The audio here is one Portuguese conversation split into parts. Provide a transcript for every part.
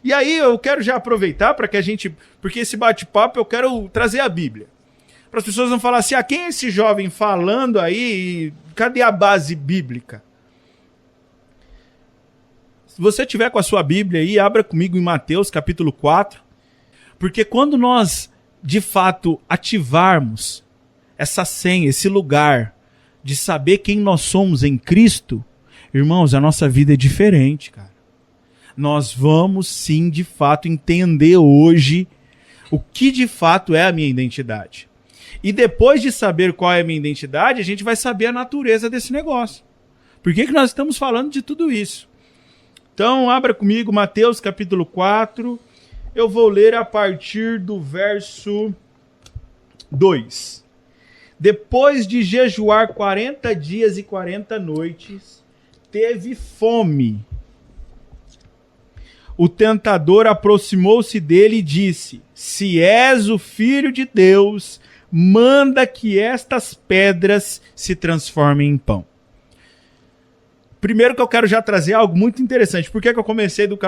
E aí eu quero já aproveitar para que a gente... Porque esse bate-papo eu quero trazer a Bíblia. Para as pessoas não falarem assim, quem é esse jovem falando aí? Cadê a base bíblica? Se você tiver com a sua Bíblia aí, abra comigo em Mateus capítulo 4. Porque quando nós, de fato, ativarmos essa senha, esse lugar de saber quem nós somos em Cristo, irmãos, a nossa vida é diferente, cara. Nós vamos sim, de fato, entender hoje o que de fato é a minha identidade. E depois de saber qual é a minha identidade, a gente vai saber a natureza desse negócio. Por que nós estamos falando de tudo isso? Então, abra comigo Mateus capítulo 4. Eu vou ler a partir do verso 2. Depois de jejuar 40 dias e 40 noites, teve fome. O tentador aproximou-se dele e disse: se és o Filho de Deus, manda que estas pedras se transformem em pão. Primeiro que eu quero já trazer algo muito interessante. Por que eu comecei do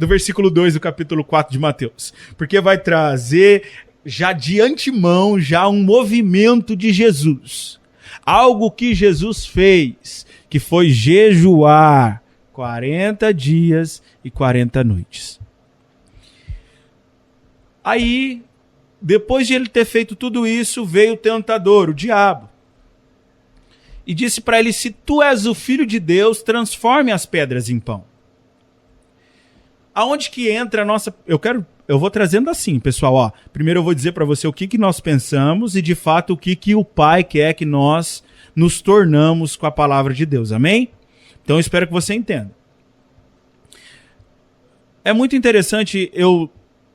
versículo 2 do capítulo 4 de Mateus? Porque vai trazer já de antemão já um movimento de Jesus. Algo que Jesus fez, que foi jejuar 40 dias e 40 noites. Aí, depois de ele ter feito tudo isso, veio o tentador, o diabo. E disse para ele, se tu és o Filho de Deus, transforme as pedras em pão. Aonde que entra a nossa... Eu vou trazendo assim, pessoal. Primeiro eu vou dizer para você o que nós pensamos e, de fato, o que o Pai quer que nós nos tornamos com a palavra de Deus. Amém? Então eu espero que você entenda. É muito interessante eu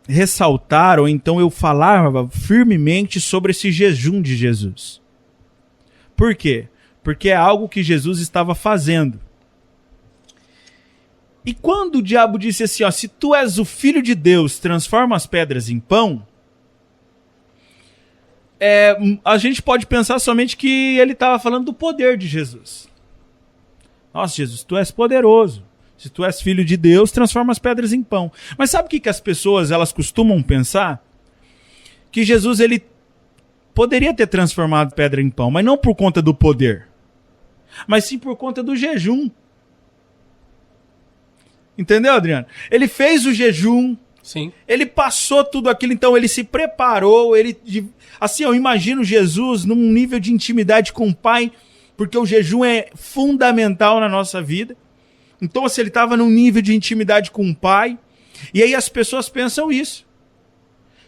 ressaltar, ou então eu falar firmemente sobre esse jejum de Jesus. Por quê? Porque é algo que Jesus estava fazendo. E quando o diabo disse assim, se tu és o Filho de Deus, transforma as pedras em pão, a gente pode pensar somente que ele estava falando do poder de Jesus. Nossa, Jesus, tu és poderoso. Se tu és Filho de Deus, transforma as pedras em pão. Mas sabe o que as pessoas elas costumam pensar? Que Jesus ele poderia ter transformado pedra em pão, mas não por conta do poder, mas sim por conta do jejum. Entendeu, Adriano? Ele fez o jejum, sim. Ele passou tudo aquilo, então ele se preparou, assim, eu imagino Jesus num nível de intimidade com o Pai, porque o jejum é fundamental na nossa vida. Então, assim, ele estava num nível de intimidade com o Pai, e aí as pessoas pensam isso.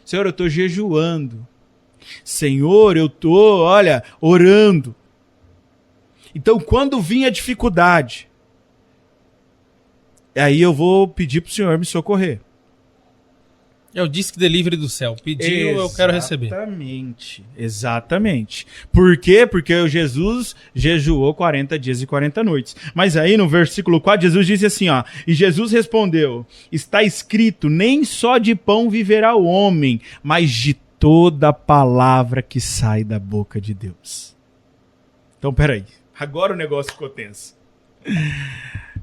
Senhor, eu estou jejuando. Senhor, eu estou, orando. Então, quando vinha a dificuldade, aí eu vou pedir para o Senhor me socorrer. É o disque delivery do céu. Pediu, eu quero receber. Exatamente. Por quê? Porque Jesus jejuou 40 dias e 40 noites. Mas aí no versículo 4, Jesus disse assim, e Jesus respondeu, está escrito, nem só de pão viverá o homem, mas de toda palavra que sai da boca de Deus. Então, peraí. Agora o negócio ficou tenso.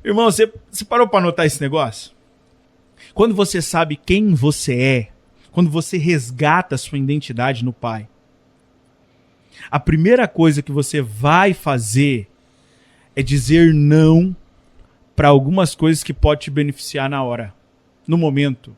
Irmão, você parou para anotar esse negócio? Quando você sabe quem você é, quando você resgata a sua identidade no Pai, a primeira coisa que você vai fazer é dizer não para algumas coisas que podem te beneficiar na hora, no momento.